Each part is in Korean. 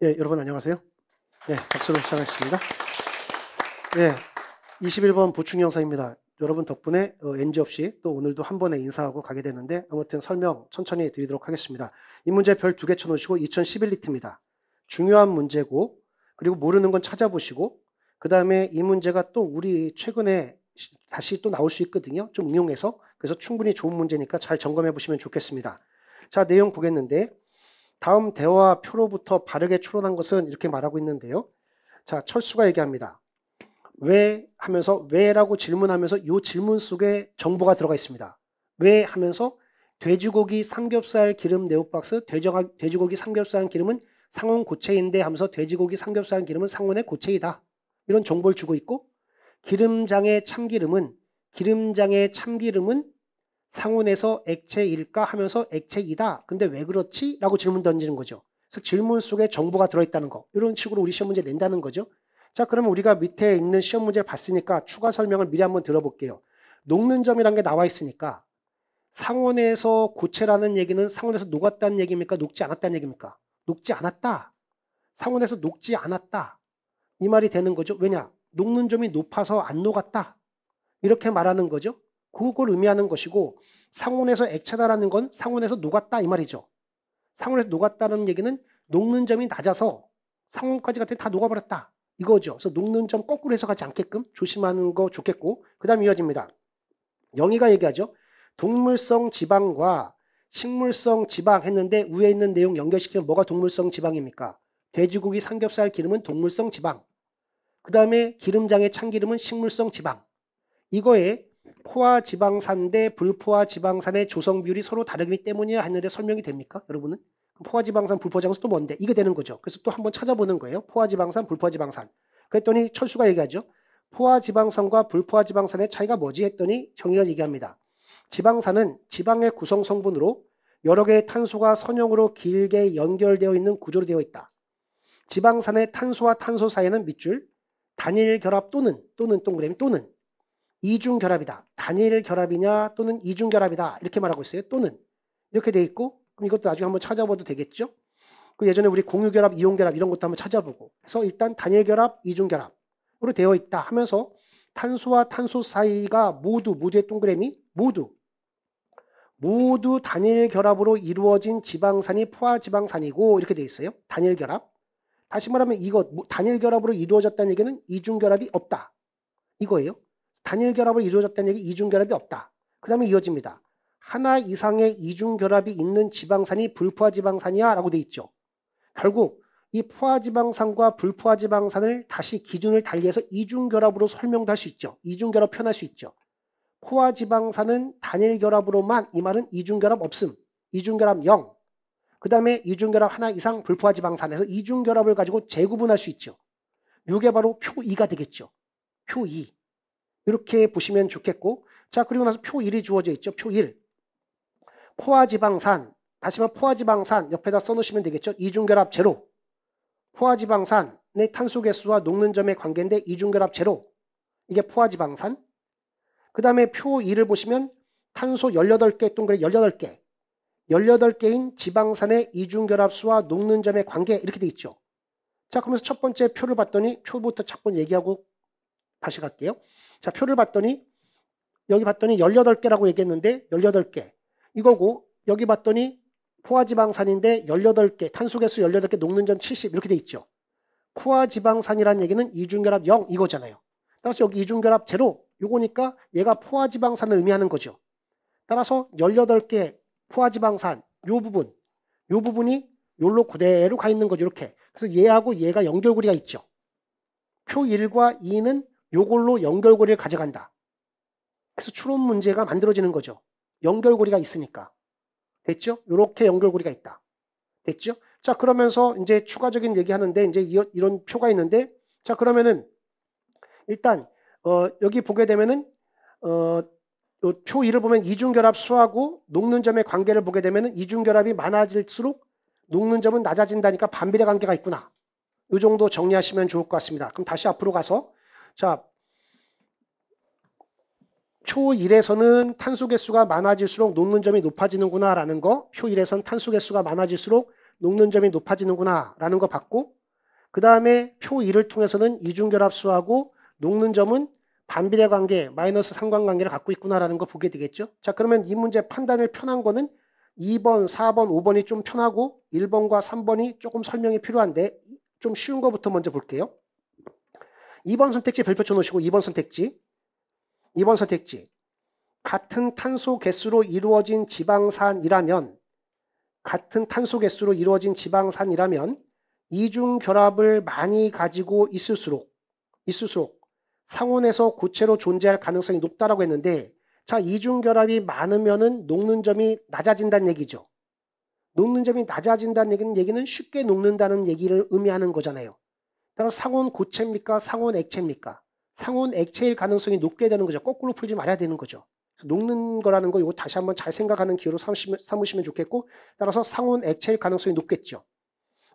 예, 여러분 안녕하세요. 네, 박수로 시작하겠습니다. 네, 21번 보충 영상입니다. 여러분 덕분에 NG 없이 또 오늘도 한 번에 인사하고 가게 되는데 아무튼 설명 천천히 드리도록 하겠습니다. 이 문제 별 2개 쳐놓으시고 2011리트입니다. 중요한 문제고 그리고 모르는 건 찾아보시고 그 다음에 이 문제가 또 우리 최근에 다시 또 나올 수 있거든요. 좀 응용해서. 그래서 충분히 좋은 문제니까 잘 점검해 보시면 좋겠습니다. 자, 내용 보겠는데 다음 대화 표로부터 바르게 추론한 것은 이렇게 말하고 있는데요. 자, 철수가 얘기합니다. 왜 하면서 왜라고 질문하면서 이 질문 속에 정보가 들어가 있습니다. 왜 하면서 돼지고기 삼겹살 기름 네오박스 돼지고기 삼겹살 기름은 상온 고체인데 하면서 돼지고기 삼겹살 기름은 상온의 고체이다. 이런 정보를 주고 있고 기름장의 참기름은 상온에서 액체일까 하면서 액체이다. 근데 왜 그렇지? 라고 질문 던지는 거죠. 그래서 질문 속에 정보가 들어있다는 거. 이런 식으로 우리 시험 문제 낸다는 거죠. 자, 그러면 우리가 밑에 있는 시험 문제를 봤으니까 추가 설명을 미리 한번 들어볼게요. 녹는 점이라는 게 나와 있으니까 상온에서 고체라는 얘기는 상온에서 녹았다는 얘기입니까? 녹지 않았다는 얘기입니까? 녹지 않았다. 상온에서 녹지 않았다. 이 말이 되는 거죠. 왜냐? 녹는 점이 높아서 안 녹았다. 이렇게 말하는 거죠. 그걸 의미하는 것이고 상온에서 액체다라는 건 상온에서 녹았다 이 말이죠. 상온에서 녹았다는 얘기는 녹는 점이 낮아서 상온까지 갔더니 다 녹아버렸다 이거죠. 그래서 녹는 점 거꾸로 해석하지 않게끔 조심하는 거 좋겠고 그 다음 이어집니다. 영희가 얘기하죠. 동물성 지방과 식물성 지방 했는데 위에 있는 내용 연결시키면 뭐가 동물성 지방입니까? 돼지고기 삼겹살 기름은 동물성 지방. 그 다음에 기름장의 참기름은 식물성 지방. 이거에 포화지방산 대 불포화지방산의 조성 비율이 서로 다르기 때문이야 했는데 설명이 됩니까? 여러분은? 포화지방산, 불포화지방산 또 뭔데? 이게 되는 거죠. 그래서 또 한번 찾아보는 거예요. 포화지방산, 불포화지방산. 그랬더니 철수가 얘기하죠. 포화지방산과 불포화지방산의 차이가 뭐지? 했더니 정의가 얘기합니다. 지방산은 지방의 구성 성분으로 여러 개의 탄소가 선형으로 길게 연결되어 있는 구조로 되어 있다. 지방산의 탄소와 탄소 사이에는 밑줄, 단일 결합 또는 동그라미 또는 이중 결합이다. 단일 결합이냐 또는 이중 결합이다. 이렇게 말하고 있어요. 또는 이렇게 돼 있고 그럼 이것도 나중에 한번 찾아봐도 되겠죠. 그 예전에 우리 공유 결합, 이용 결합 이런 것도 한번 찾아보고 그래서 일단 단일 결합, 이중 결합으로 되어 있다 하면서 탄소와 탄소 사이가 모두의 동그라미 모두 단일 결합으로 이루어진 지방산이 포화지방산이고 이렇게 돼 있어요. 단일 결합. 다시 말하면 이거 단일 결합으로 이루어졌다는 얘기는 이중 결합이 없다. 이거예요. 단일 결합을 이루어졌다는 얘기 이중결합이 없다. 그 다음에 이어집니다. 하나 이상의 이중결합이 있는 지방산이 불포화지방산이야 라고 돼 있죠. 결국 이 포화지방산과 불포화지방산을 다시 기준을 달리해서 이중결합으로 설명도 할 수 있죠. 이중결합 표현할 수 있죠. 포화지방산은 단일결합으로만 이 말은 이중결합 없음. 이중결합 0. 그 다음에 이중결합 하나 이상 불포화지방산에서 이중결합을 가지고 재구분할 수 있죠. 이게 바로 표 2가 되겠죠. 표 2. 이렇게 보시면 좋겠고 자 그리고 나서 표 1이 주어져 있죠. 표 1. 포화지방산 다시 말해 포화지방산 옆에다 써놓으시면 되겠죠. 이중결합 제로. 포화지방산의 탄소개수와 녹는 점의 관계인데 이중결합 제로. 이게 포화지방산. 그 다음에 표 2를 보시면 탄소 18개 동그라미 18개. 18개인 지방산의 이중결합수와 녹는 점의 관계 이렇게 돼 있죠. 자 그러면서 첫 번째 표를 봤더니 표부터 자꾸 얘기하고 다시 갈게요. 자, 표를 봤더니 여기 봤더니 18개라고 얘기했는데 18개 이거고 여기 봤더니 포화지방산인데 18개 탄소개수 18개 녹는 점 70 이렇게 돼 있죠. 포화지방산이라는 얘기는 이중결합 0 이거잖아요. 따라서 여기 이중결합 제로 요거니까 얘가 포화지방산을 의미하는 거죠. 따라서 18개 포화지방산 요 부분이 요로 그대로 가 있는 거죠. 이렇게. 그래서 얘하고 얘가 연결고리가 있죠. 표 1과 2는 요걸로 연결고리를 가져간다. 그래서 추론 문제가 만들어지는 거죠. 연결고리가 있으니까. 됐죠? 이렇게 연결고리가 있다. 됐죠? 자, 그러면서 이제 추가적인 얘기하는데 이제 이런 표가 있는데 자, 그러면은 일단 여기 보게 되면은 표 2를 보면 이중결합 수하고 녹는 점의 관계를 보게 되면은 이중결합이 많아질수록 녹는 점은 낮아진다니까 반비례 관계가 있구나. 이 정도 정리하시면 좋을 것 같습니다. 그럼 다시 앞으로 가서 자, 표 1에서는 탄소 개수가 많아질수록 녹는 점이 높아지는구나 라는 거, 표 1에서는 탄소 개수가 많아질수록 녹는 점이 높아지는구나 라는 거 봤고, 그 다음에 표 2를 통해서는 이중결합수하고 녹는 점은 반비례 관계, 마이너스 상관관계를 갖고 있구나라는 거 보게 되겠죠. 자, 그러면 이 문제 판단을 편한 거는 2번, 4번, 5번이 좀 편하고 1번과 3번이 조금 설명이 필요한데 좀 쉬운 거부터 먼저 볼게요. 2번 선택지 별표 쳐놓으시고 2번 선택지. 같은 탄소 개수로 이루어진 지방산이라면 이중결합을 많이 가지고 있을수록 상온에서 고체로 존재할 가능성이 높다라고 했는데, 자, 이중결합이 많으면은 녹는 점이 낮아진다는 얘기죠. 녹는 점이 낮아진다는 얘기는 쉽게 녹는다는 얘기를 의미하는 거잖아요. 따라서 상온 고체입니까? 상온 액체입니까? 상온 액체일 가능성이 높게 되는 거죠. 거꾸로 풀지 말아야 되는 거죠. 녹는 거라는 거 이거 다시 한번 잘 생각하는 기회로 삼으시면 좋겠고, 따라서 상온 액체일 가능성이 높겠죠.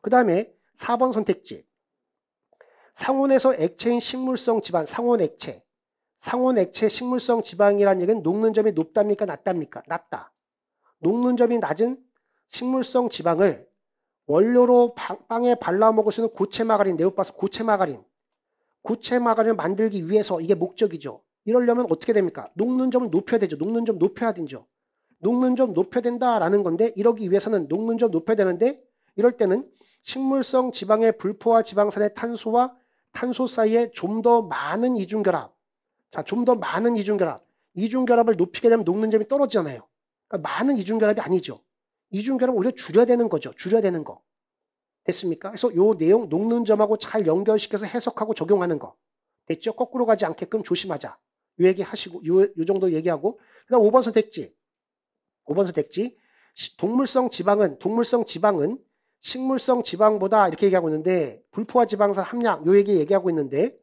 그 다음에 4번 선택지. 상온에서 액체인 식물성 지방, 상온 액체 식물성 지방이라는 얘기는 녹는 점이 높답니까? 낮답니까? 낮다. 녹는 점이 낮은 식물성 지방을 원료로 빵에 발라 먹을 수 있는 고체 마가린, 네오빠스 고체 마가린을 만들기 위해서 이게 목적이죠. 이러려면 어떻게 됩니까? 녹는 점을 높여야 되죠. 녹는 점 높여야 된다라는 건데, 이러기 위해서는 녹는 점 높여야 되는데, 이럴 때는 식물성 지방의 불포화 지방산의 탄소와 탄소 사이에 좀 더 많은 이중결합. 자, 좀 더 많은 이중결합을 높이게 되면 녹는 점이 떨어지잖아요. 그러니까 많은 이중결합이 아니죠. 이중결합을 오히려 줄여야 되는 거죠. 됐습니까? 그래서 요 내용 녹는 점하고 잘 연결시켜서 해석하고 적용하는 거. 됐죠? 거꾸로 가지 않게끔 조심하자. 요 얘기 하시고, 요 정도 얘기하고. 그 다음 5번 선택지. 동물성 지방은 식물성 지방보다 이렇게 얘기하고 있는데, 불포화 지방산 함량, 요 얘기하고 있는데,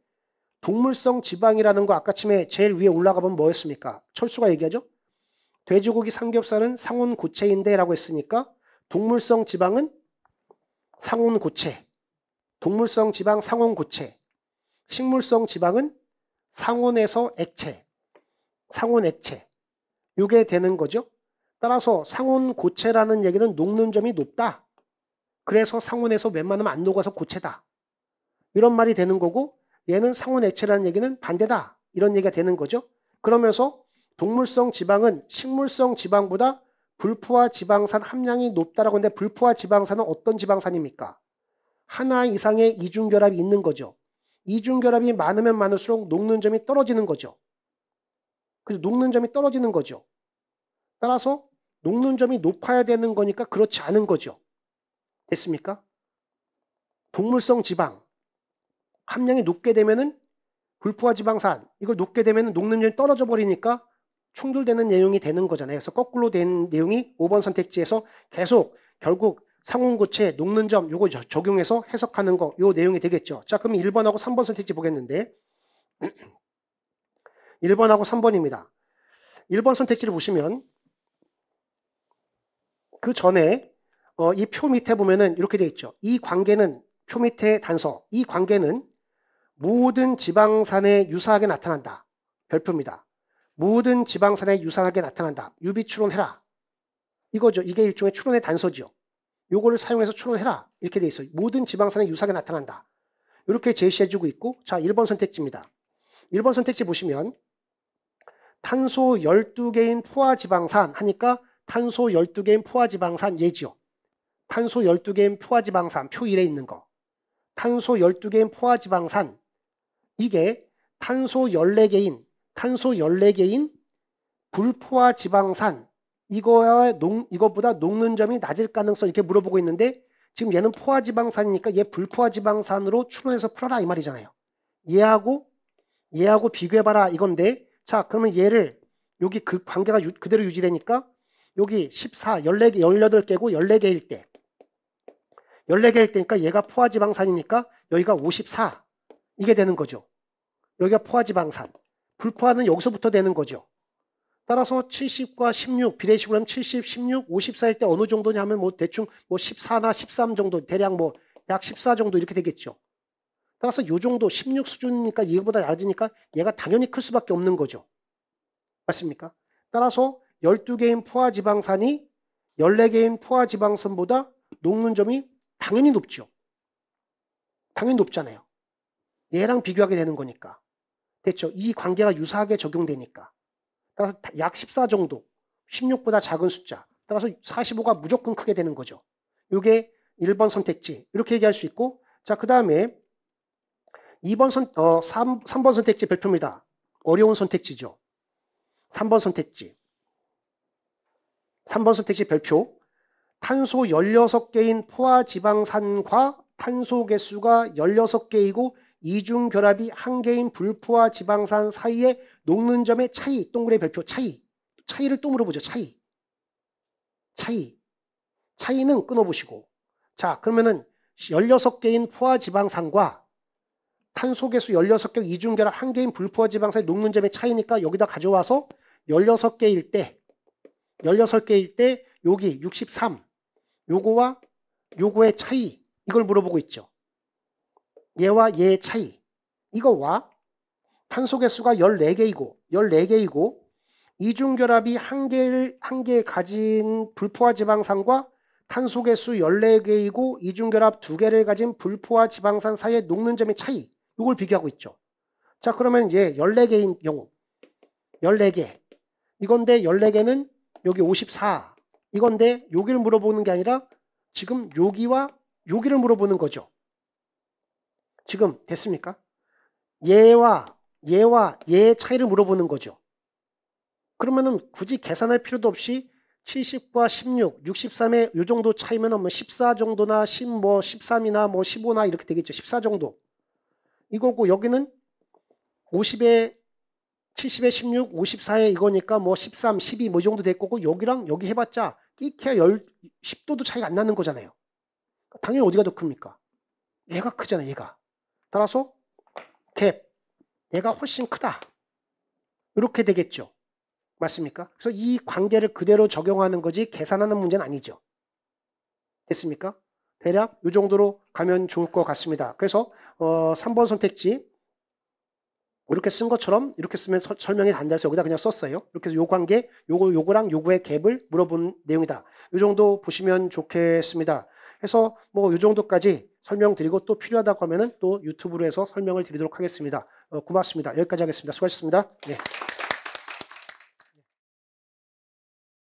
동물성 지방이라는 거 아까 침에 제일 위에 올라가 보면 뭐였습니까? 철수가 얘기하죠? 돼지고기 삼겹살은 상온 고체인데 라고 했으니까, 동물성 지방은 상온 고체. 동물성 지방 상온 고체. 식물성 지방은 상온에서 액체. 요게 되는 거죠. 따라서 상온 고체라는 얘기는 녹는 점이 높다. 그래서 상온에서 웬만하면 안 녹아서 고체다. 이런 말이 되는 거고, 얘는 상온 액체라는 얘기는 반대다. 이런 얘기가 되는 거죠. 그러면서 동물성 지방은 식물성 지방보다 불포화 지방산 함량이 높다라고 하는데, 불포화 지방산은 어떤 지방산입니까? 하나 이상의 이중결합이 있는 거죠. 이중결합이 많으면 많을수록 녹는 점이 떨어지는 거죠. 따라서 녹는 점이 높아야 되는 거니까 그렇지 않은 거죠. 됐습니까? 동물성 지방 함량이 높게 되면은 불포화 지방산, 이걸 높게 되면 녹는 점이 떨어져 버리니까 충돌되는 내용이 되는 거잖아요. 그래서 거꾸로 된 내용이 5번 선택지에서 계속 결국 상온고체, 녹는 점 요거 적용해서 해석하는 거, 요 내용이 되겠죠. 자, 그럼 1번하고 3번 선택지 보겠는데 1번하고 3번입니다. 1번 선택지를 보시면 그 전에 이 표 밑에 보면은 이렇게 되어 있죠. 이 관계는 표 밑에 단서, 이 관계는 모든 지방산에 유사하게 나타난다. 별표입니다. 모든 지방산에 유사하게 나타난다. 유비 추론해라. 이거죠. 이게 일종의 추론의 단서죠. 요거를 사용해서 추론해라. 이렇게 돼 있어요. 모든 지방산에 유사하게 나타난다. 이렇게 제시해주고 있고, 자, 1번 선택지입니다. 1번 선택지 보시면 탄소 12개인 포화지방산 하니까 탄소 12개인 포화지방산 예지요. 탄소 12개인 포화지방산 표 1에 있는 거. 탄소 12개인 포화지방산, 이게 탄소 14개인 불포화지방산, 이거보다 녹는 점이 낮을 가능성 이렇게 물어보고 있는데, 지금 얘는 포화지방산이니까 얘 불포화지방산으로 추론해서 풀어라 이 말이잖아요. 얘하고 비교해봐라 이건데, 자, 그러면 얘를 여기 그 관계가 그대로 유지되니까 여기 14, 18개고 14개일 때 14개일 때니까 얘가 포화지방산이니까 여기가 54 이게 되는 거죠. 여기가 포화지방산. 불포화는 여기서부터 되는 거죠. 따라서 70과 16 비례식으로 하면 70, 16, 54일 때 어느 정도냐면 뭐 대충 뭐 14나 13 정도, 대략 뭐 약 14 정도 이렇게 되겠죠. 따라서 요 정도 16 수준이니까 이거보다 낮으니까 얘가 당연히 클 수밖에 없는 거죠. 맞습니까? 따라서 12개인 포화지방산이 14개인 포화지방산보다 녹는 점이 당연히 높죠. 당연히 높잖아요. 얘랑 비교하게 되는 거니까. 됐죠? 이 관계가 유사하게 적용되니까. 따라서 약 14 정도, 16보다 작은 숫자. 따라서 45가 무조건 크게 되는 거죠. 이게 1번 선택지. 이렇게 얘기할 수 있고, 자, 그 다음에 3번 선택지 별표입니다. 어려운 선택지죠. 3번 선택지. 3번 선택지 별표. 탄소 16개인 포화지방산과 탄소 개수가 16개이고 이중결합이 1개인 불포화지방산 사이의 녹는 점의 차이. 동그라미 별표 차이. 차이를 또 물어보죠. 차이는 끊어보시고. 자, 그러면은 16개인 포화지방산과 탄소개수 16개 이중결합 1개인 불포화지방산의 녹는 점의 차이니까 여기다 가져와서 16개일 때 여기 63 요거와 요거의 차이 이걸 물어보고 있죠. 얘와 얘의 차이 이거와 탄소개수가 14개이고 이중결합이 1개 가진 불포화지방산과 탄소개수 14개이고 이중결합 2개를 가진 불포화지방산 사이의 녹는 점의 차이 이걸 비교하고 있죠. 자, 그러면 얘 14개인 경우 14개 이건데 14개는 여기 54 이건데 여기를 물어보는 게 아니라 지금 여기와 여기를 물어보는 거죠. 지금 됐습니까? 얘와 얘의 차이를 물어보는 거죠. 그러면은 굳이 계산할 필요도 없이 70과 16, 63의 이 정도 차이면 14 정도나 13이나 15나 이렇게 되겠죠. 14 정도. 이거고 여기는 50에 70에 16, 54에 이거니까 13, 12 이 정도 될 거고 여기랑 여기 해봤자 끼케야 10도도 차이가 안 나는 거잖아요. 당연히 어디가 더 큽니까? 얘가 크잖아요. 얘가. 따라서 갭. 얘가 훨씬 크다. 이렇게 되겠죠. 맞습니까? 그래서 이 관계를 그대로 적용하는 거지 계산하는 문제는 아니죠. 됐습니까? 대략 이 정도로 가면 좋을 것 같습니다. 그래서 3번 선택지 이렇게 쓴 것처럼 이렇게 쓰면 설명이 안 돼서 여기다 그냥 썼어요. 이렇게 해서 요 관계, 요거랑 요거의 갭을 물어본 내용이다. 이 정도 보시면 좋겠습니다. 그래서 이 정도까지 설명드리고 또 필요하다고 하면은 또 유튜브로 해서 설명을 드리도록 하겠습니다. 고맙습니다. 여기까지 하겠습니다. 수고하셨습니다. 네.